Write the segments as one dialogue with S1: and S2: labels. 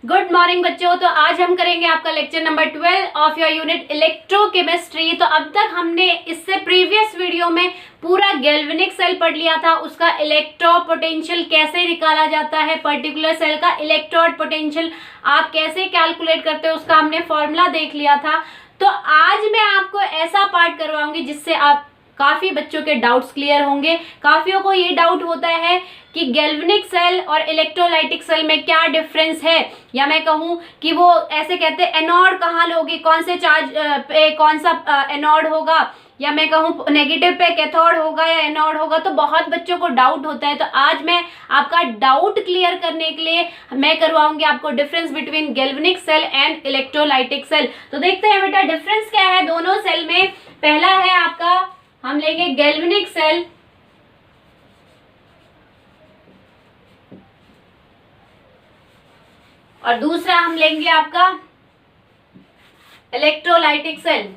S1: Good morning बच्चों। तो आज हम करेंगे आपका lecture number 12 of your unit electrochemistry. तो अब तक हमने इससे प्रीवियस वीडियो में पूरा गैल्वेनिक सेल पढ़ लिया था, उसका इलेक्ट्रो पोटेंशियल कैसे निकाला जाता है, पर्टिकुलर सेल का इलेक्ट्रोड पोटेंशियल आप कैसे कैलकुलेट करते हो उसका हमने फॉर्मूला देख लिया था। तो आज मैं आपको ऐसा पार्ट करवाऊंगी जिससे आप काफी बच्चों के डाउट्स क्लियर होंगे। काफियों को ये डाउट होता है कि गैल्वेनिक सेल और इलेक्ट्रोलाइटिक सेल में क्या डिफरेंस है, या मैं कहूँ कि वो ऐसे कहते हैं एनोड कहाँ लोगे, कौन से चार्ज पे कौन सा एनोड होगा, या मैं कहूँ नेगेटिव पे कैथोड होगा या एनोड होगा। तो बहुत बच्चों को डाउट होता है। तो आज मैं आपका डाउट क्लियर करने के लिए मैं करवाऊंगी आपको difference between galvanic cell and electrolytic cell. तो देखते हैं बेटा डिफरेंस क्या है दोनों सेल में। पहला है आपका, हम लेंगे गैल्वेनिक सेल, और दूसरा हम लेंगे आपका इलेक्ट्रोलाइटिक सेल।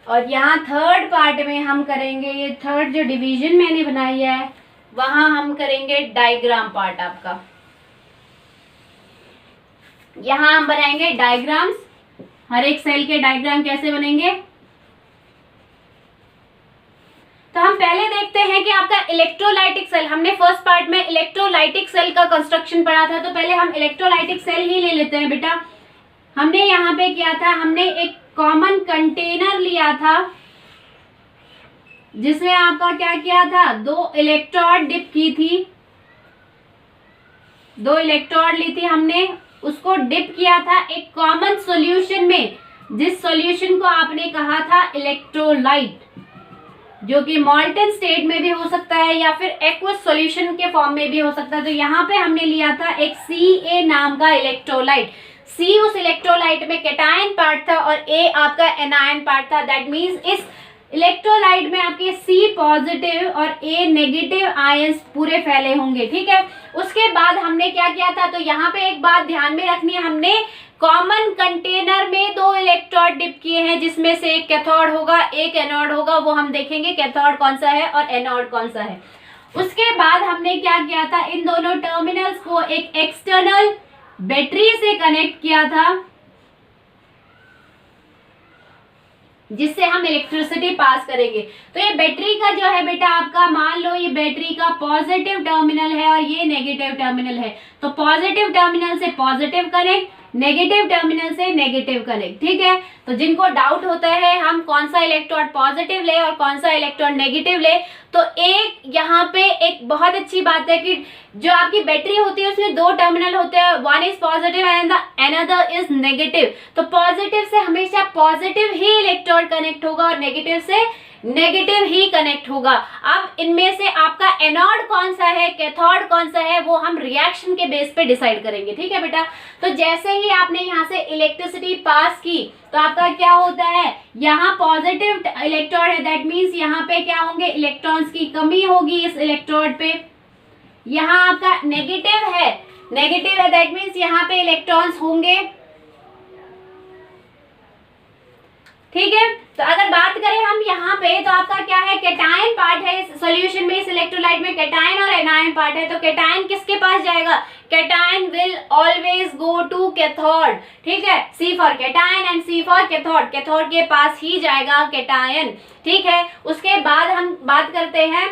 S1: और यहाँ थर्ड पार्ट में हम करेंगे, ये थर्ड जो डिवीजन मैंने बनाई है वहां हम करेंगे डायग्राम पार्ट आपका। यहाँ हम बनाएंगे डायग्राम्स, हर एक सेल के डायग्राम कैसे बनेंगे। तो हम पहले देखते हैं कि आपका इलेक्ट्रोलाइटिक सेल, हमने फर्स्ट पार्ट में इलेक्ट्रोलाइटिक सेल का कंस्ट्रक्शन पढ़ा था, तो पहले हम इलेक्ट्रोलाइटिक सेल ही ले लेते हैं बेटा। हमने यहाँ पे किया था, हमने एक कॉमन कंटेनर लिया था जिसमें आपका क्या किया था, दो इलेक्ट्रोड डिप की थी, दो इलेक्ट्रोड ली थी हमने, उसको डिप किया था एक कॉमन सॉल्यूशन में, जिस सॉल्यूशन को आपने कहा था इलेक्ट्रोलाइट, जो कि मॉल्टन स्टेट में भी हो सकता है या फिर एक्वस सॉल्यूशन के फॉर्म में भी हो सकता है। तो यहाँ पे हमने लिया था एक Ca नाम का इलेक्ट्रोलाइट। C उस इलेक्ट्रोलाइट में कैटायन पार्ट था और A आपका एनायन पार्ट था। दैट मीन्स इस इलेक्ट्रोलाइट में आपके C पॉजिटिव और A नेगेटिव आयंस पूरे फैले होंगे, ठीक है। उसके बाद हमने क्या किया था, तो यहाँ पे एक बात ध्यान में रखनी है, हमने कॉमन कंटेनर में दो इलेक्ट्रोड डिप किए हैं जिसमें से एक कैथोड होगा एक एनोड होगा, वो हम देखेंगे कैथोड कौन सा है और एनोड कौन सा है। उसके बाद हमने क्या किया था, इन दोनों टर्मिनल्स को एक एक्सटर्नल बैटरी से कनेक्ट किया था जिससे हम इलेक्ट्रिसिटी पास करेंगे। तो ये बैटरी का जो है बेटा आपका, मान लो ये बैटरी का पॉजिटिव टर्मिनल है और ये नेगेटिव टर्मिनल है, तो पॉजिटिव टर्मिनल से पॉजिटिव कनेक्ट, नेगेटिव टर्मिनल से नेगेटिव कनेक्ट, ठीक है। तो जिनको डाउट होता है हम कौन सा इलेक्ट्रोड पॉजिटिव ले और कौन सा इलेक्ट्रोड नेगेटिव ले, तो एक यहाँ पे एक बहुत अच्छी बात है कि जो आपकी बैटरी होती है उसमें दो टर्मिनल होते हैं, one is positive and another is negative. तो पॉजिटिव से हमेशा पॉजिटिव ही इलेक्ट्रोड कनेक्ट होगा और नेगेटिव से नेगेटिव ही कनेक्ट होगा। अब इनमें से आपका एनोड कौन सा है, कैथोड कौन सा है, वो हम रिएक्शन के बेस पे डिसाइड करेंगे, ठीक है बेटा। तो जैसे ही आपने यहाँ से इलेक्ट्रिसिटी पास की तो आपका क्या होता है, यहाँ पॉजिटिव इलेक्ट्रोड है, दैट मीन्स यहाँ पे क्या होंगे, इलेक्ट्रॉन्स की कमी होगी इस इलेक्ट्रोड पे। यहाँ आपका नेगेटिव है, नेगेटिव है, दैट मीन्स यहाँ पे इलेक्ट्रॉन्स होंगे, ठीक है। तो अगर बात करें हम यहाँ पे, तो आपका क्या है, कैटायन पार्ट है इस सॉल्यूशन में, इस इलेक्ट्रोलाइट में कैटायन और एनायन पार्ट है। तो कैटायन किसके पास जाएगा, cation will always go to cathode, ठीक है। C for cation and C for cathode, cathode के पास ही जाएगा कैटायन, ठीक है। उसके बाद हम बात करते हैं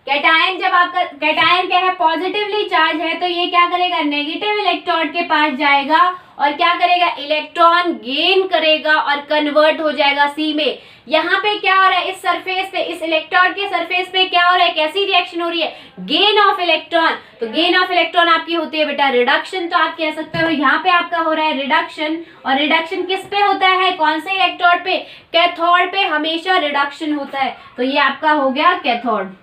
S1: कैटायन, जब आपका कैटायन क्या है, पॉजिटिवली चार्ज है, तो ये क्या करेगा, नेगेटिव इलेक्ट्रोड के पास जाएगा और क्या करेगा, इलेक्ट्रॉन गेन करेगा और कन्वर्ट हो जाएगा C में। यहाँ पे क्या हो रहा है, इस सरफेस पे, इस इलेक्ट्रोड के सरफेस पे क्या हो रहा है, कैसी रिएक्शन हो रही है, गेन ऑफ इलेक्ट्रॉन। तो गेन ऑफ इलेक्ट्रॉन आपकी होती है बेटा रिडक्शन, तो आप कह सकते हो यहाँ पे आपका हो रहा है रिडक्शन। और रिडक्शन किस पे होता है, कौन से इलेक्ट्रोड पे, कैथोड पे हमेशा रिडक्शन होता है। तो ये आपका हो गया कैथोड।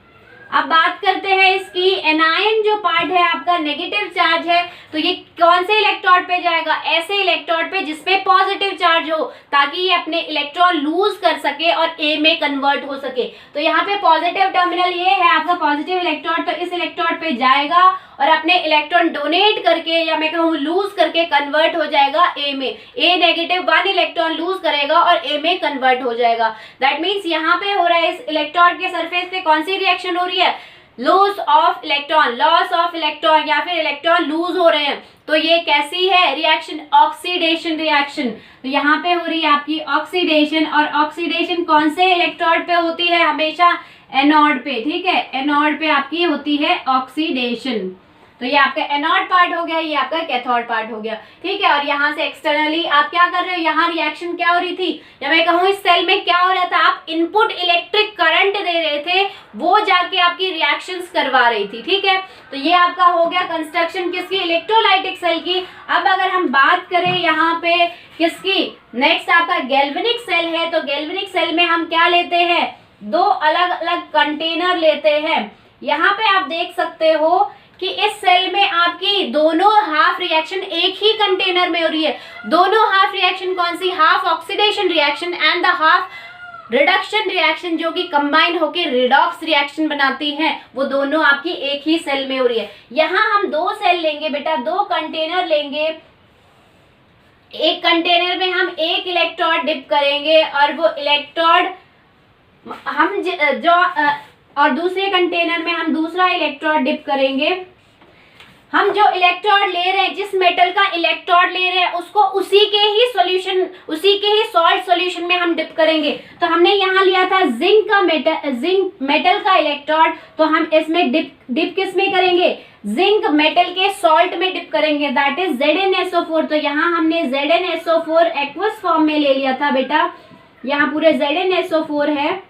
S1: अब बात करते हैं इसकी, एनायन जो पार्ट है आपका नेगेटिव चार्ज है, तो ये कौन से इलेक्ट्रोड पे जाएगा, ऐसे इलेक्ट्रोड पे जिसपे पॉजिटिव चार्ज हो, ताकि ये अपने इलेक्ट्रॉन लूज कर सके और A में कन्वर्ट हो सके। तो यहाँ पे पॉजिटिव टर्मिनल ये है आपका पॉजिटिव इलेक्ट्रोड, तो इस इलेक्ट्रोड पे जाएगा और अपने इलेक्ट्रॉन डोनेट करके या मैं कहूँ लूज करके कन्वर्ट हो जाएगा ए में। ए नेगेटिव 1 इलेक्ट्रॉन लूज करेगा और ए में कन्वर्ट हो जाएगा। दैट मीन्स यहाँ पे हो रहा है इस इलेक्ट्रॉन के सरफेस पे कौन सी रिएक्शन हो रही है, लॉस ऑफ इलेक्ट्रॉन या फिर इलेक्ट्रॉन लूज हो रहे हैं। तो ये कैसी है रिएक्शन, ऑक्सीडेशन रिएक्शन। तो यहाँ पे हो रही है आपकी ऑक्सीडेशन, और ऑक्सीडेशन कौन से इलेक्ट्रोड पे होती है, हमेशा एनोड पे, ठीक है, एनोड पे आपकी होती है ऑक्सीडेशन। तो ये आपका एनोड पार्ट हो गया, ये आपका कैथोड पार्ट हो गया, ठीक है। और यहाँ से एक्सटर्नली आप क्या कर रहे हो, यहाँ रिएक्शन क्या हो रही थी, या मैं कहूँ इस सेल में क्या हो रहा था, आप इनपुट इलेक्ट्रिक करंट दे रहे थे, वो जाके आपकी रिएक्शंस करवा रही थी, ठीक है। तो ये आपका हो गया कंस्ट्रक्शन किसकी, इलेक्ट्रोलाइटिक सेल की। अब अगर हम बात करें यहाँ पे किसकी, नेक्स्ट आपका गैल्वेनिक सेल है। तो गैल्वेनिक सेल में हम क्या लेते हैं, दो अलग अलग कंटेनर लेते हैं। यहाँ पे आप देख सकते हो कि इस सेल में आपकी दोनों हाफ रिएक्शन एक ही कंटेनर में हो रही है। दोनों हाफ रिएक्शन कौन सी, half oxidation reaction and the half reduction reaction, जो कि कंबाइन होकर रिडॉक्स रिएक्शन बनाती हैं, वो दोनों आपकी एक ही सेल में हो रही है। यहाँ हम दो सेल लेंगे बेटा, दो कंटेनर लेंगे। एक कंटेनर में हम एक इलेक्ट्रोड डिप करेंगे और वो इलेक्ट्रोड हम और दूसरे कंटेनर में हम दूसरा इलेक्ट्रोड डिप करेंगे। हम जो इलेक्ट्रोड ले रहे हैं, जिस मेटल का इलेक्ट्रोड ले रहे हैं, उसको उसी के ही सॉल्यूशन, उसी के ही सॉल्ट सॉल्यूशन में हम डिप करेंगे। तो हमने यहाँ लिया था जिंक मेटल का इलेक्ट्रोड, तो हम इसमें डिप किस में करेंगे, जिंक मेटल के सॉल्ट में डिप करेंगे, दैट इज ZnSO4। तो यहाँ हमने ZnSO4 एक्वस फॉर्म में ले लिया था बेटा। यहाँ पूरे ZnSO4 है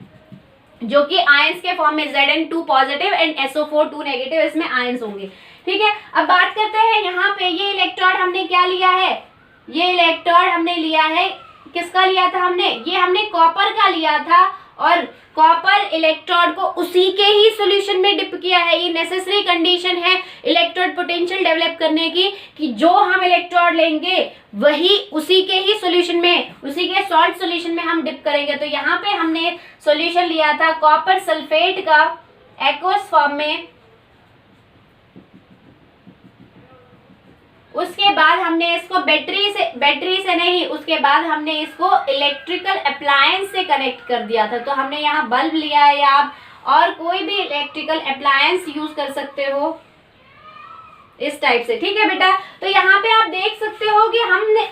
S1: जो कि आयंस के फॉर्म में, Zn2 positive and SO4 2 negative, इसमें आयंस होंगे, ठीक है। अब बात करते हैं यहाँ पे ये इलेक्ट्रोड हमने क्या लिया है, ये इलेक्ट्रोड हमने लिया है, किसका लिया था हमने, ये हमने कॉपर का लिया था, और कॉपर इलेक्ट्रोड को उसी के ही सॉल्यूशन में डिप किया है। ये नेसेसरी कंडीशन है इलेक्ट्रोड पोटेंशियल डेवलप करने की, कि जो हम इलेक्ट्रोड लेंगे वही उसी के ही सॉल्यूशन में, उसी के सॉल्ट सॉल्यूशन में हम डिप करेंगे। तो यहाँ पे हमने सॉल्यूशन लिया था कॉपर सल्फेट का एक्वस फॉर्म में। उसके बाद हमने इसको बैटरी से नहीं, उसके बाद हमने इसको इलेक्ट्रिकल अप्लायंस से कनेक्ट कर दिया था। तो हमने यहाँ बल्ब लिया है, या आप और कोई भी इलेक्ट्रिकल अप्लायंस यूज कर सकते हो इस टाइप से, ठीक है बेटा। तो यहाँ पे आप देख सकते हो कि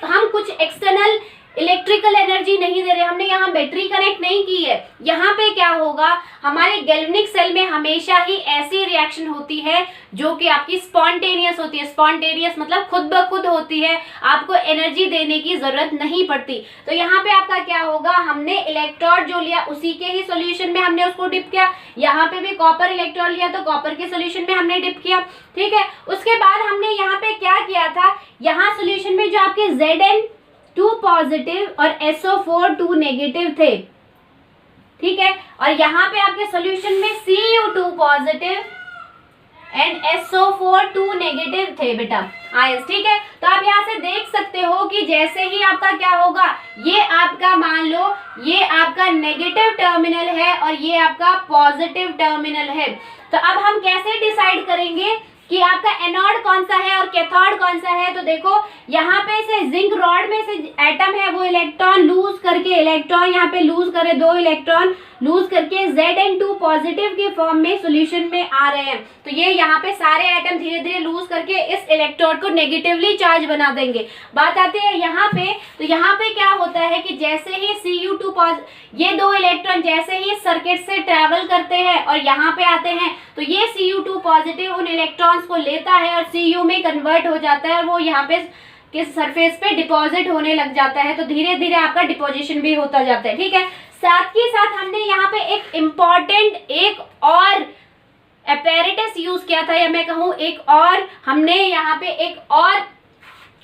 S1: हम कुछ एक्सटर्नल इलेक्ट्रिकल एनर्जी नहीं दे रहे, हमने यहाँ बैटरी कनेक्ट नहीं की है। यहाँ पे क्या होगा, हमारे गैल्वेनिक सेल में हमेशा ही ऐसी रिएक्शन होती है जो कि आपकी स्पॉन्टेनियस होती है। स्पॉन्टेनियस मतलब खुद ब खुद होती है, आपको एनर्जी देने की जरूरत नहीं पड़ती। तो यहाँ पे आपका क्या होगा, हमने इलेक्ट्रोड जो लिया उसी के ही सोल्यूशन में हमने उसको डिप किया। यहाँ पे भी कॉपर इलेक्ट्रोड लिया तो कॉपर के सोल्यूशन में हमने डिप किया, ठीक है। उसके बाद हमने यहाँ पे क्या किया था, यहाँ सोल्यूशन में जो आपके Zn2 पॉजिटिव और SO4 2 नेगेटिव थे, ठीक है, और यहाँ पे आपके सॉल्यूशन में Cu2 positive and SO4 2 negative थे बेटा आयंस, ठीक है। तो आप यहाँ से देख सकते हो कि जैसे ही आपका क्या होगा, ये आपका मान लो ये आपका नेगेटिव टर्मिनल है और ये आपका पॉजिटिव टर्मिनल है। तो अब हम कैसे डिसाइड करेंगे कि आपका एनोड कौन सा है और कैथोड कौन सा है। तो देखो यहाँ पे से जिंक रॉड में से एटम है, वो इलेक्ट्रॉन लूज करके, इलेक्ट्रॉन यहाँ पे लूज करे, 2 इलेक्ट्रॉन लूज करके Zn2 पॉजिटिव के फॉर्म में सॉल्यूशन में आ रहे हैं। तो ये यहाँ पे सारे एटम धीरे धीरे लूज करके इस इलेक्ट्रोड को नेगेटिवली चार्ज बना देंगे। बात आती है यहाँ पे, तो यहाँ पे क्या होता है कि जैसे ही Cu2 ये 2 इलेक्ट्रॉन जैसे ही सर्किट से ट्रेवल करते हैं और यहाँ पे आते हैं, तो ये Cu2 पॉजिटिव उन इलेक्ट्रॉन्स को लेता है और Cu में कन्वर्ट हो जाता है और वो यहाँ पे किस सरफेस पे डिपॉजिट होने लग जाता है। तो धीरे धीरे आपका डिपोजिशन भी होता जाता है, ठीक है। साथ ही साथ हमने यहाँ पे एक इम्पॉर्टेंट एक और अपैरेटस यूज किया था, या मैं कहूँ एक और हमने यहाँ पे एक और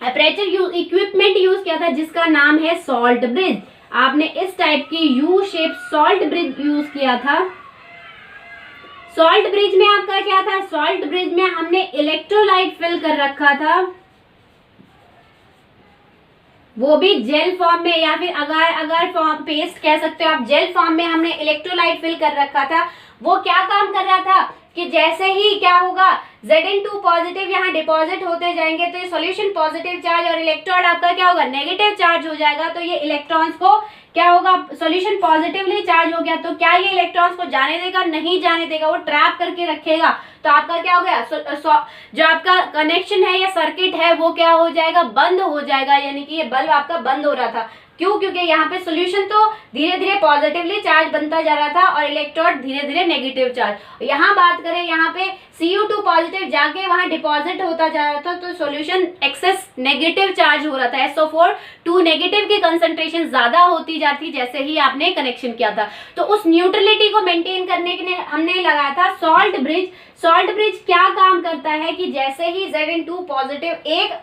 S1: अपर्चर इक्विपमेंट यूज किया था जिसका नाम है सॉल्ट ब्रिज। आपने इस टाइप की U shape salt bridge use किया था। सॉल्ट ब्रिज में आपका क्या था, सॉल्ट ब्रिज में हमने इलेक्ट्रोलाइट फिल कर रखा था, वो भी जेल फॉर्म में, या फिर अगर फॉर्म पेस्ट कह सकते हो आप, जेल फॉर्म में हमने इलेक्ट्रोलाइट फिल कर रखा था। वो क्या काम कर रहा था, कि जैसे ही क्या होगा Zn2 पॉजिटिव यहाँ डिपॉजिट होते जाएंगे तो ये सॉल्यूशन पॉजिटिव चार्ज और इलेक्ट्रोड आपका क्या होगा नेगेटिव चार्ज हो जाएगा। तो ये इलेक्ट्रॉन्स को क्या होगा, सॉल्यूशन पॉजिटिवली चार्ज हो गया तो क्या ये इलेक्ट्रॉन्स को जाने देगा, नहीं जाने देगा, वो ट्रैप करके रखेगा। तो आपका क्या हो गया, जो आपका कनेक्शन है या सर्किट है वो क्या हो जाएगा, बंद हो जाएगा। यानी कि ये बल्ब आपका बंद हो रहा था, क्यों, क्योंकि यहाँ पे सॉल्यूशन तो धीरे धीरे पॉजिटिवली चार्ज बनता जा रहा था और इलेक्ट्रोड धीरे धीरे नेगेटिव चार्ज। यहाँ बात करें, यहाँ पे Cu2 पॉजिटिव जाके वहां डिपॉजिट होता जा रहा था तो सॉल्यूशन एक्सेस नेगेटिव चार्ज हो रहा था। SO4 2 नेगेटिव की कंसंट्रेशन ज्यादा होती जाती जैसे ही आपने कनेक्शन किया था। तो उस न्यूट्रलिटी को मेंटेन करने के लिए हमने लगाया था सॉल्ट ब्रिज। सॉल्ट ब्रिज क्या काम करता है कि जैसे ही Zn2 पॉजिटिव एक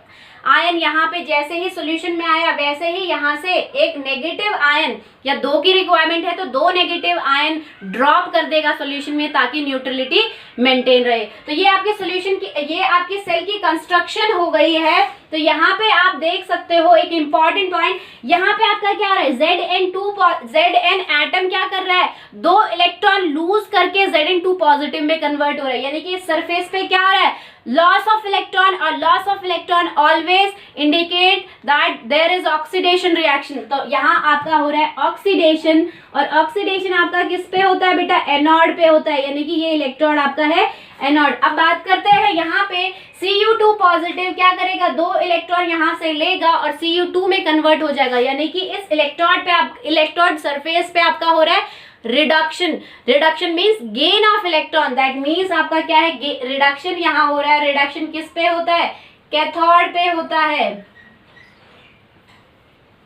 S1: आयन यहाँ पे जैसे ही सॉल्यूशन में आया वैसे ही यहाँ से एक नेगेटिव आयन, या 2 की रिक्वायरमेंट है तो 2 नेगेटिव आयन ड्रॉप कर देगा सॉल्यूशन में ताकि न्यूट्रलिटी मेंटेन रहे। तो ये आपके सॉल्यूशन की, ये आपकी सेल की कंस्ट्रक्शन हो गई है। तो यहाँ पे आप देख सकते हो एक इंपॉर्टेंट पॉइंट, यहाँ पे आपका क्या हो रहा है, Zn एटम क्या कर रहा है, 2 इलेक्ट्रॉन लूज करके Zn2 पॉजिटिव में कन्वर्ट हो रहा है। यानी कि इस सरफेस पे क्या हो रहा है, लॉस ऑफ इलेक्ट्रॉन, और loss of electron always indicate that there is oxidation reaction. तो यहाँ आपका हो रहा है ऑक्सीडेशन, और ऑक्सीडेशन आपका किस पे होता है बेटा, एनोड पे होता है। यानी कि ये इलेक्ट्रोड आपका है एनोड। अब बात करते हैं यहाँ पे Cu2 पॉजिटिव क्या करेगा, 2 इलेक्ट्रॉन यहाँ से लेगा और Cu2 में कन्वर्ट हो जाएगा। यानी कि इस इलेक्ट्रोड पे इलेक्ट्रोड सरफेस पे आपका हो रहा है reduction. Reduction means gain of electron, that means आपका क्या है, रिडक्शन यहाँ हो रहा है। रिडक्शन किस पे होता है, कैथोड पे होता है।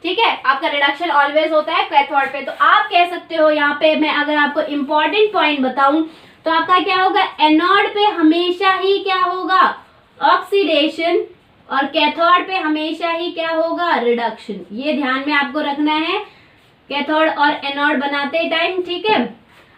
S1: ठीक है, आपका रिडक्शन ऑलवेज होता है कैथोड पे। तो आप कह सकते हो यहाँ पे, मैं अगर आपको इंपॉर्टेंट पॉइंट बताऊं तो आपका क्या होगा, एनोड पे हमेशा ही क्या होगा, ऑक्सीडेशन, और कैथोड पे हमेशा ही क्या होगा, रिडक्शन। ये ध्यान में आपको रखना है कैथोड और एनोड बनाते टाइम। ठीक है,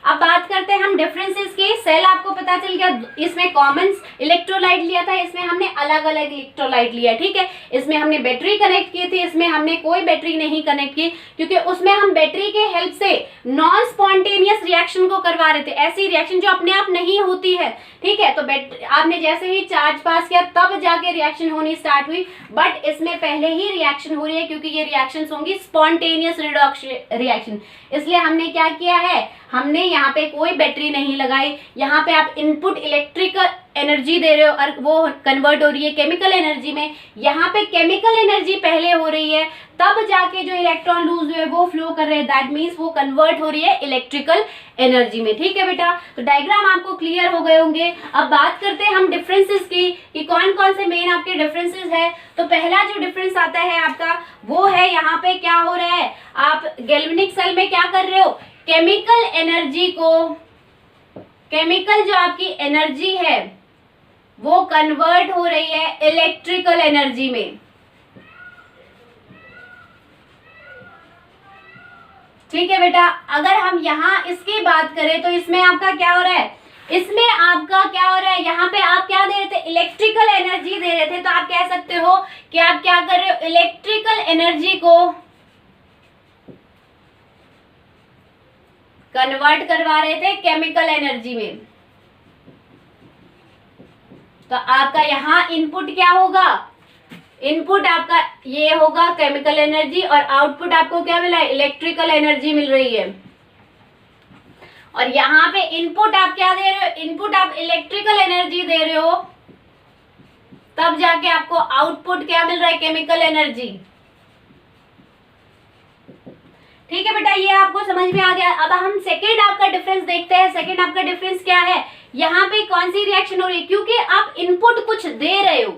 S1: अब बात करते हैं हम डिफरेंसेस की। सेल आपको पता चल गया, इसमें कॉमन इलेक्ट्रोलाइट लिया था, इसमें हमने अलग अलग इलेक्ट्रोलाइट लिया। ठीक है, इसमें हमने बैटरी कनेक्ट की थी, इसमें हमने कोई बैटरी नहीं कनेक्ट की, क्योंकि उसमें हम बैटरी के हेल्प से नॉन स्पॉन्टेनियस रिएक्शन को करवा रहे थे, ऐसी रिएक्शन जो अपने आप नहीं होती है। ठीक है, तो आपने जैसे ही चार्ज पास किया तब जाके रिएक्शन होनी स्टार्ट हुई, बट इसमें पहले ही रिएक्शन हो रही है क्योंकि ये रिएक्शन होंगी स्पॉन्टेनियस रिएक्शन। इसलिए हमने क्या किया है, हमने यहाँ पे कोई बैटरी नहीं लगाई। यहाँ पे आप इनपुट इलेक्ट्रिकल एनर्जी दे रहे हो और वो कन्वर्ट हो रही है केमिकल एनर्जी में। यहाँ पे केमिकल एनर्जी पहले हो रही है, तब जाके जो इलेक्ट्रॉन लूज हुए वो फ्लो कर रहे हैं, दैट मीन्स वो कन्वर्ट हो रही है इलेक्ट्रिकल एनर्जी में। ठीक है बेटा, तो डायग्राम आपको क्लियर हो गए होंगे। अब बात करते हैं हम डिफरेंसेस की कि कौन कौन से मेन आपके डिफरेंसेस है। तो पहला जो डिफरेंस आता है आपका वो है, यहाँ पे क्या हो रहा है, आप गैल्वेनिक सेल में क्या कर रहे हो, केमिकल एनर्जी को, केमिकल जो आपकी एनर्जी है वो कन्वर्ट हो रही है इलेक्ट्रिकल एनर्जी में। ठीक है बेटा, अगर हम यहाँ इसकी बात करें तो इसमें आपका क्या हो रहा है, इसमें आपका क्या हो रहा है, यहाँ पे आप क्या दे रहे थे, इलेक्ट्रिकल एनर्जी दे रहे थे। तो आप कह सकते हो कि आप क्या कर रहे हो, इलेक्ट्रिकल एनर्जी को कन्वर्ट करवा रहे थे केमिकल एनर्जी में। तो आपका यहाँ इनपुट क्या होगा, इनपुट आपका ये होगा केमिकल एनर्जी, और आउटपुट आपको क्या मिला है, इलेक्ट्रिकल एनर्जी मिल रही है। और यहाँ पे इनपुट आप क्या दे रहे हो, इनपुट आप इलेक्ट्रिकल एनर्जी दे रहे हो, तब जाके आपको आउटपुट क्या मिल रहा है, केमिकल एनर्जी। ठीक है बेटा, ये आपको समझ में आ गया। अब हम सेकेंड आपका डिफरेंस देखते हैं। सेकेंड आपका डिफरेंस क्या है, यहाँ पे कौन सी रिएक्शन हो रही है, क्योंकि आप इनपुट कुछ दे रहे हो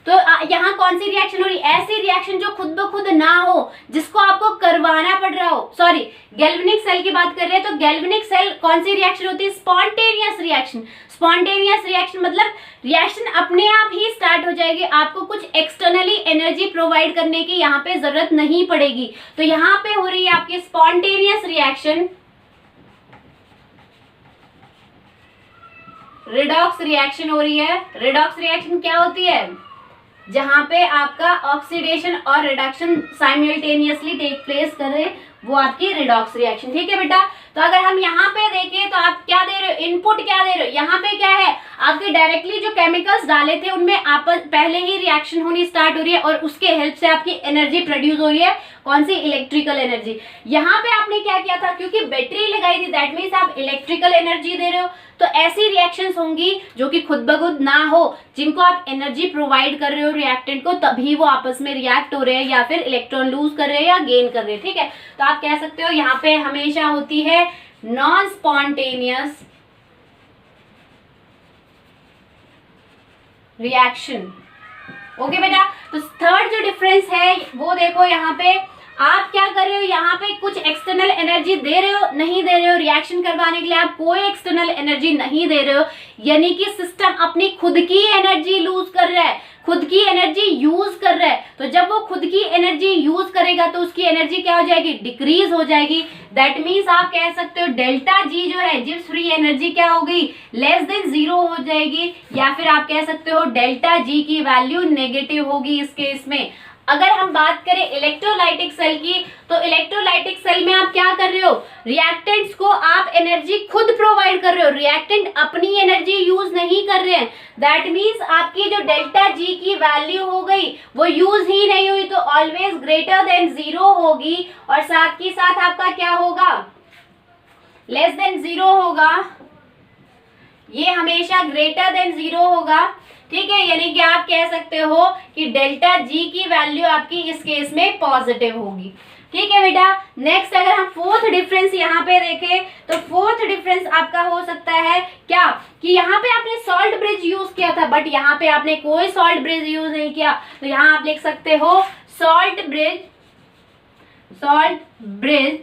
S1: तो यहाँ कौन सी रिएक्शन हो रही है, ऐसी रिएक्शन जो खुद ब खुद ना हो, जिसको आपको करवाना पड़ रहा हो। सॉरी, गैल्वेनिक सेल की बात कर रहे हैं तो गैल्वेनिक सेल कौन सी रिएक्शन होती है, स्पॉन्टेनियस रिएक्शन। स्पॉन्टेनियस रिएक्शन मतलब रिएक्शन अपने आप ही स्टार्ट हो जाएगी, आपको कुछ एक्सटर्नली एनर्जी प्रोवाइड करने की यहाँ पे जरूरत नहीं पड़ेगी। तो यहाँ पे हो रही है आपकी स्पॉन्टेनियस रिएक्शन, रिडॉक्स रिएक्शन हो रही है। रिडॉक्स रिएक्शन क्या होती है, जहां पे आपका ऑक्सीडेशन और रिडक्शन साइमल्टेनियसली टेक प्लेस कर रहे वो आपकी रिडॉक्स रिएक्शन। ठीक है बेटा, तो अगर हम यहाँ पे देखें तो आप क्या दे रहे हो, इनपुट क्या दे रहे हो, यहाँ पे क्या है आपके डायरेक्टली जो केमिकल्स डाले थे उनमें आपस पहले ही रिएक्शन होनी स्टार्ट हो रही है और उसके हेल्प से आपकी एनर्जी प्रोड्यूस हो रही है, कौन सी, इलेक्ट्रिकल एनर्जी। यहाँ पे आपने क्या किया था, क्योंकि बैटरी लगाई थी, दैट मीन्स आप इलेक्ट्रिकल एनर्जी दे रहे हो। तो ऐसी रिएक्शंस होंगी जो कि खुद ब खुद ना हो, जिनको आप एनर्जी प्रोवाइड कर रहे हो रिएक्टेंट को, तभी वो आपस में रिएक्ट हो रहे हैं या फिर इलेक्ट्रॉन लूज कर रहे हैं या गेन कर रहे हैं। ठीक है, तो आप कह सकते हो यहाँ पे हमेशा होती है नॉन स्पॉन्टेनियस रिएक्शन। ओके बेटा, तो थर्ड जो डिफरेंस है वो देखो, यहाँ पे आप क्या कर रहे हो, यहाँ पे कुछ एक्सटर्नल एनर्जी दे रहे हो, नहीं दे रहे हो, रिएक्शन करवाने के लिए आप कोई एक्सटर्नल एनर्जी नहीं दे रहे हो, यानी कि सिस्टम अपनी खुद की एनर्जी लूज कर रहा है, खुद की एनर्जी यूज कर रहा है। तो जब वो खुद की एनर्जी यूज करेगा तो उसकी एनर्जी क्या हो जाएगी, डिक्रीज हो जाएगी। दैट मीन्स आप कह सकते हो डेल्टा जी जो है, जिस फ्री एनर्जी क्या हो गई, लेस देन 0 हो जाएगी, या फिर आप कह सकते हो डेल्टा जी की वैल्यू नेगेटिव होगी इस केस में। अगर हम बात करें इलेक्ट्रोलाइटिक सेल की, तो इलेक्ट्रोलाइटिक सेल में आप क्या कर रहे हो, रिएक्टेंट्स को आप एनर्जी खुद प्रोवाइड कर रहे हो, रिएक्टेंट अपनी एनर्जी यूज नहीं कर रहे हैं। दैट मीन्स आपकी जो डेल्टा जी की वैल्यू हो गई वो यूज ही नहीं हुई, तो ऑलवेज ग्रेटर देन 0 होगी, और साथ ही साथ आपका क्या होगा, लेस देन 0 होगा, ये हमेशा ग्रेटर देन 0 होगा। ठीक है, यानी कि आप कह सकते हो कि डेल्टा जी की वैल्यू आपकी इस केस में पॉजिटिव होगी। ठीक है बेटा, नेक्स्ट अगर हम फोर्थ डिफरेंस यहाँ पे देखें तो फोर्थ डिफरेंस आपका हो सकता है क्या, कि यहाँ पे आपने सॉल्ट ब्रिज यूज किया था, बट यहाँ पे आपने कोई सॉल्ट ब्रिज यूज नहीं किया, तो यहाँ आप लिख सकते हो सॉल्ट ब्रिज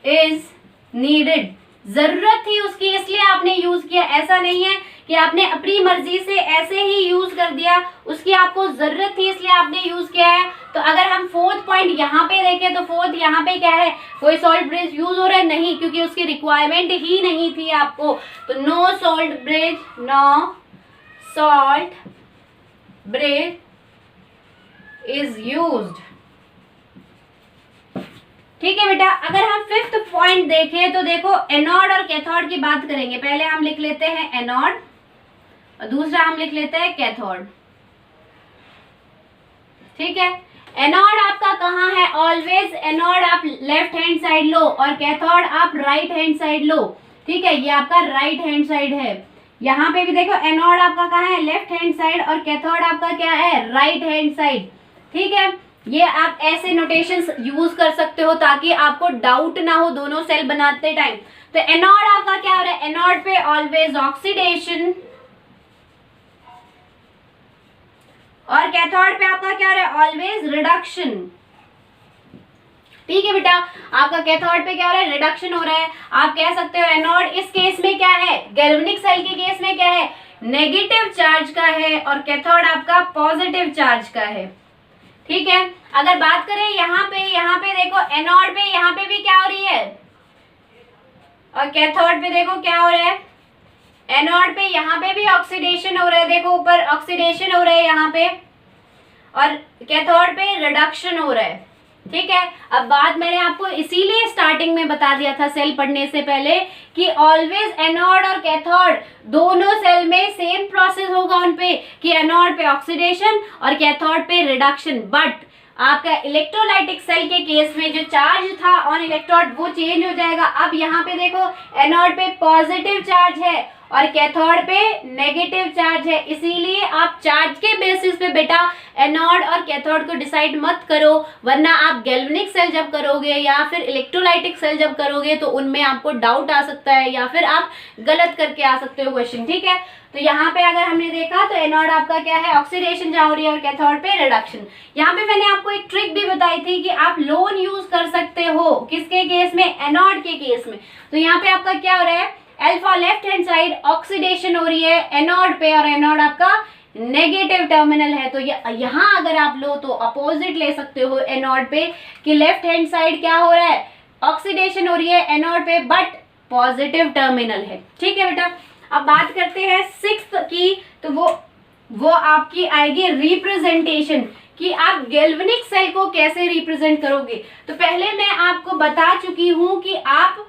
S1: इज नीडेड, जरूरत थी उसकी इसलिए आपने यूज किया। ऐसा नहीं है कि आपने अपनी मर्जी से ऐसे ही यूज कर दिया, उसकी आपको जरूरत थी इसलिए आपने यूज किया है। तो अगर हम फोर्थ पॉइंट यहाँ पे देखें तो फोर्थ यहाँ पे क्या है, कोई सॉल्ट ब्रिज यूज हो रहा है नहीं, क्योंकि उसकी रिक्वायरमेंट ही नहीं थी आपको, तो no salt bridge is used. ठीक है बेटा, अगर हम फिफ्थ पॉइंट देखें तो देखो एनोड और कैथोड की बात करेंगे। पहले हम लिख लेते हैं एनोड और दूसरा हम लिख लेते हैं कैथोड। ठीक है, एनोड आपका कहाँ है, ऑलवेज एनोड आप लेफ्ट हैंड साइड लो और कैथोड आप राइट हैंड साइड लो। ठीक है, ये आपका राइट हैंड साइड है। यहाँ पे भी देखो एनोड आपका कहाँ है, लेफ्ट हैंड साइड, और कैथोड आपका क्या है, राइट हैंड साइड। ठीक है, ये आप ऐसे नोटेशंस यूज कर सकते हो ताकि आपको डाउट ना हो दोनों सेल बनाते टाइम। तो एनोड आपका क्या हो रहा है, एनोड पे ऑलवेज ऑक्सीडेशन, और कैथोड पे आपका क्या हो रहा है, ऑलवेज रिडक्शन। ठीक है बेटा, आपका कैथोड पे क्या हो रहा है, रिडक्शन हो रहा है। आप कह सकते हो एनोड इस केस में क्या है, गैल्वेनिक सेल के केस में क्या है, नेगेटिव चार्ज का है, और कैथोड आपका पॉजिटिव चार्ज का है। ठीक है, अगर बात करें यहाँ पे देखो एनोड पे यहाँ पे भी क्या हो रही है, और कैथोड पे देखो क्या हो रहा है, एनोड पे यहाँ पे भी ऑक्सीडेशन हो रहा है, देखो ऊपर ऑक्सीडेशन हो रहा है यहाँ पे, और कैथोड पे रिडक्शन हो रहा है। ठीक है, अब बात मैंने आपको इसीलिए स्टार्टिंग में बता दिया था सेल पढ़ने से पहले कि ऑलवेज एनोड और कैथोड दोनों सेल में सेम प्रोसेस होगा उनपे, कि एनोड पे ऑक्सीडेशन और कैथोड पे रिडक्शन। बट आपका इलेक्ट्रोलाइटिक सेल के केस में जो चार्ज था ऑन इलेक्ट्रोड वो चेंज हो जाएगा। अब यहाँ पे देखो एनोड पे पॉजिटिव चार्ज है और कैथोड पे नेगेटिव चार्ज है, इसीलिए आप चार्ज के बेसिस पे बेटा एनोड और कैथोड को डिसाइड मत करो, वरना आप गैल्वेनिक सेल जब करोगे या फिर इलेक्ट्रोलाइटिक सेल जब करोगे तो उनमें आपको डाउट आ सकता है या फिर आप गलत करके आ सकते हो क्वेश्चन। ठीक है, तो यहाँ पे अगर हमने देखा तो एनोड आपका क्या है, ऑक्सीडेशन जहाँ हो रही है, और कैथोड पे रिडक्शन। यहाँ पे मैंने आपको एक ट्रिक भी बताई थी कि आप लोन यूज कर सकते हो, किसके केस में, एनोड के केस में। तो यहाँ पे आपका क्या हो रहा है, alpha left hand side oxidation हो रही है एनोड पे, और एनोड आपका नेगेटिव टर्मिनल है। तो यहाँ अगर आप लो तो अपोजिट ले सकते हो एनोड पे, कि लेफ्ट हैंड साइड क्या हो रहा है, ऑक्सीडेशन हो रही है एनोड पे, बट पॉजिटिव टर्मिनल है। ठीक है बेटा, अब बात करते हैं सिक्स्थ की, तो वो आपकी आएगी रिप्रेजेंटेशन, कि आप गैल्वेनिक सेल को कैसे रिप्रेजेंट करोगे। तो पहले मैं आपको बता चुकी हूं कि आप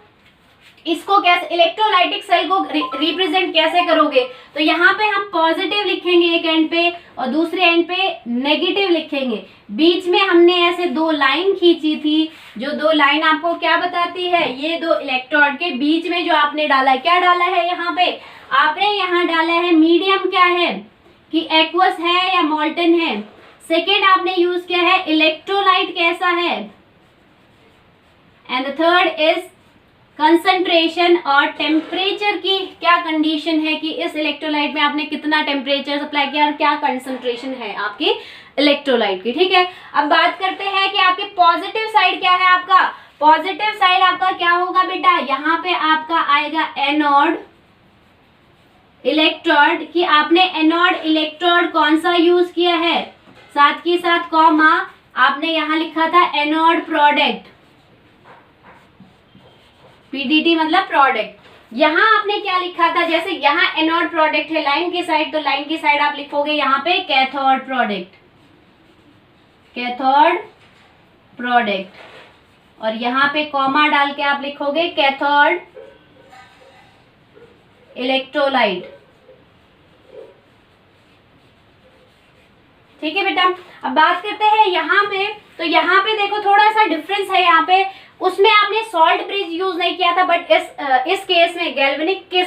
S1: इसको कैसे इलेक्ट्रोलाइटिक सेल को रिप्रेजेंट कैसे करोगे। तो यहाँ पे हम पॉजिटिव लिखेंगे एक एंड पे और दूसरे एंड पे नेगेटिव लिखेंगे। बीच में हमने ऐसे दो लाइन खींची थी, जो दो लाइन आपको क्या बताती है, ये दो इलेक्ट्रोड के बीच में जो आपने डाला है, क्या डाला है यहाँ पे, आपने यहाँ डाला है मीडियम क्या है कि एक्वस है या मॉल्टन है। सेकेंड आपने यूज किया है इलेक्ट्रोलाइट कैसा है, and the third is concentration और टेम्परेचर की क्या कंडीशन है कि इस इलेक्ट्रोलाइट में आपने कितना टेम्परेचर सप्लाई किया और क्या कंसंट्रेशन है आपकी इलेक्ट्रोलाइट की। ठीक है, अब बात करते हैं कि आपके पॉजिटिव साइड क्या है। आपका पॉजिटिव साइड आपका क्या होगा बेटा, यहाँ पे आपका आएगा एनोड इलेक्ट्रोड, कि आपने एनोड इलेक्ट्रोड कौन सा यूज किया है, साथ के साथ कॉमा आपने यहाँ लिखा था एनोड प्रोडक्ट, पीडीटी मतलब प्रोडक्ट। यहाँ आपने क्या लिखा था, जैसे यहाँ एनोड प्रोडक्ट है लाइन की साइड, तो लाइन की साइड आप लिखोगे यहाँ पे कैथोड प्रोडक्ट, कैथोड प्रोडक्ट, और यहाँ पे कॉमा डाल के आप लिखोगे कैथोड इलेक्ट्रोलाइट। ठीक है बेटा, अब बात करते हैं यहाँ पे। तो यहाँ पे देखो थोड़ा सा डिफरेंस है, यहाँ पे उसमें आपने सॉल्ट ब्रिज यूज नहीं किया था, बट इस केस में गैल्वेनिक के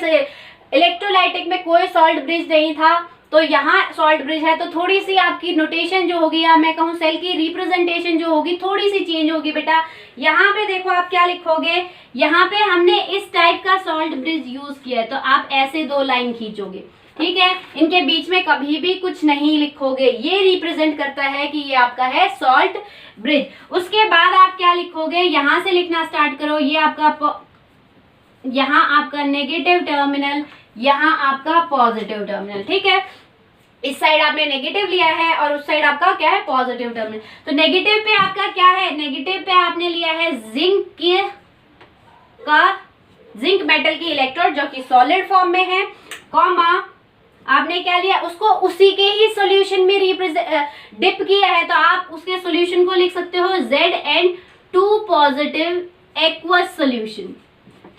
S1: इलेक्ट्रोलाइटिक में कोई सॉल्ट ब्रिज नहीं था, तो यहाँ सॉल्ट ब्रिज है। तो थोड़ी सी आपकी नोटेशन जो होगी, या मैं कहूँ सेल की रिप्रेजेंटेशन जो होगी थोड़ी सी चेंज होगी बेटा। यहाँ पे देखो आप क्या लिखोगे, यहाँ पे हमने इस टाइप का सॉल्ट ब्रिज यूज किया है, तो आप ऐसे दो लाइन खींचोगे। ठीक है, इनके बीच में कभी भी कुछ नहीं लिखोगे, ये रिप्रेजेंट करता है कि ये आपका है सॉल्ट ब्रिज। उसके बाद आप क्या लिखोगे, यहां से लिखना स्टार्ट करो, ये आपका यहाँ आपका नेगेटिव टर्मिनल, यहाँ आपका पॉजिटिव टर्मिनल। ठीक है, इस साइड आपने नेगेटिव लिया है और उस साइड आपका क्या है पॉजिटिव टर्मिनल। तो नेगेटिव पे आपका क्या है, नेगेटिव पे आपने लिया है जिंक मेटल की इलेक्ट्रोड जो कि सॉलिड फॉर्म में है, कॉमा आपने क्या लिया, उसको उसी के ही सॉल्यूशन में डिप किया है, तो आप उसके सॉल्यूशन को लिख सकते हो Zn2 पॉजिटिव एक्वस सॉल्यूशन।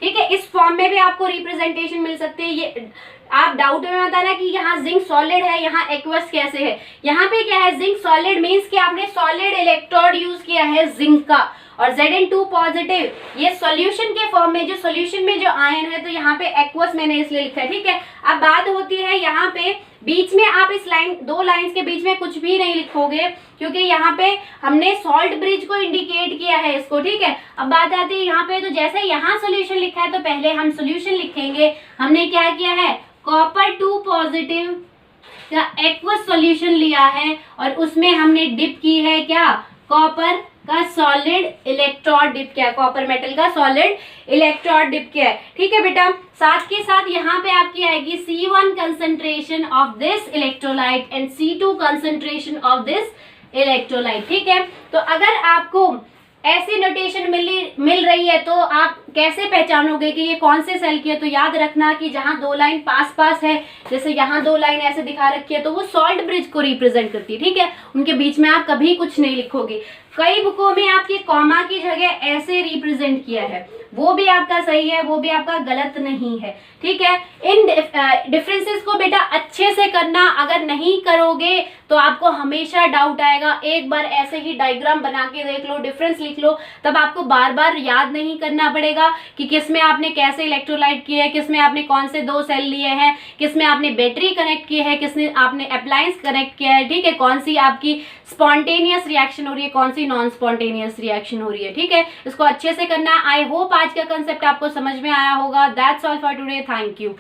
S1: ठीक है, इस फॉर्म में भी आपको रिप्रेजेंटेशन मिल सकती है। ये आप डाउट में बताना कि यहाँ जिंक सॉलिड है, यहाँ एक्वस कैसे है। यहाँ पे क्या है, जिंक सॉलिड मीन्स कि आपने सॉलिड इलेक्ट्रोड यूज किया है जिंक का, और Zn2 पॉजिटिव ये सॉल्यूशन के फॉर्म में, जो सॉल्यूशन में जो आयन है, तो यहाँ पे एक्वस मैंने इसलिए लिखा है। ठीक है, अब बात होती है यहाँ पे बीच में, आप इस लाइन दो लाइंस के बीच में कुछ भी नहीं लिखोगे, क्योंकि यहाँ पे हमने सॉल्ट ब्रिज को इंडिकेट किया है इसको। ठीक है, अब बात आती है यहाँ पे, तो जैसे यहाँ सोल्यूशन लिखा है तो पहले हम सोल्यूशन लिखेंगे। हमने क्या किया है, कॉपर 2 पॉजिटिव का एक्वस सॉल्यूशन लिया है और उसमें हमने डिप की है क्या, कॉपर का सॉलिड इलेक्ट्रोड डिप किया, कॉपर मेटल का सॉलिड इलेक्ट्रोड डिप किया है। ठीक है बेटा, साथ के साथ यहाँ पे आपकी आएगी C1 concentration of this electrolyte and C2 concentration of this electrolyte. ठीक है, तो अगर आपको ऐसी नोटेशन मिल रही है तो आप कैसे पहचानोगे कि ये कौन से सेल की है। तो याद रखना कि जहां दो लाइन पास पास है, जैसे यहाँ दो लाइन ऐसे दिखा रखी है, तो वो सॉल्ट ब्रिज को रिप्रेजेंट करती है। ठीक है, उनके बीच में आप कभी कुछ नहीं लिखोगे। कई बुकों में आपके कॉमा की जगह ऐसे रिप्रेजेंट किया है, वो भी आपका सही है, वो भी आपका गलत नहीं है। ठीक है, इन डिफरेंसेस को बेटा अच्छे से करना, अगर नहीं करोगे तो आपको हमेशा डाउट आएगा। एक बार ऐसे ही डायग्राम बना के देख लो, डिफरेंस लिख लो, तब आपको बार बार याद नहीं करना पड़ेगा कि किसमें आपने कैसे इलेक्ट्रोलाइट किए है, किसमें आपने कौन से दो सेल लिए हैं, किसमें आपने बैटरी कनेक्ट की है, किसमें आपने अप्लायंस कनेक्ट किया है। ठीक है, कौन सी आपकी स्पॉन्टेनियस रिएक्शन हो रही है, कौन सी नॉन स्पॉन्टेनियस रिएक्शन हो रही है। ठीक है, इसको अच्छे से करना। आई होप आज का कंसेप्ट आपको समझ में आया होगा। That's all for today, thank you.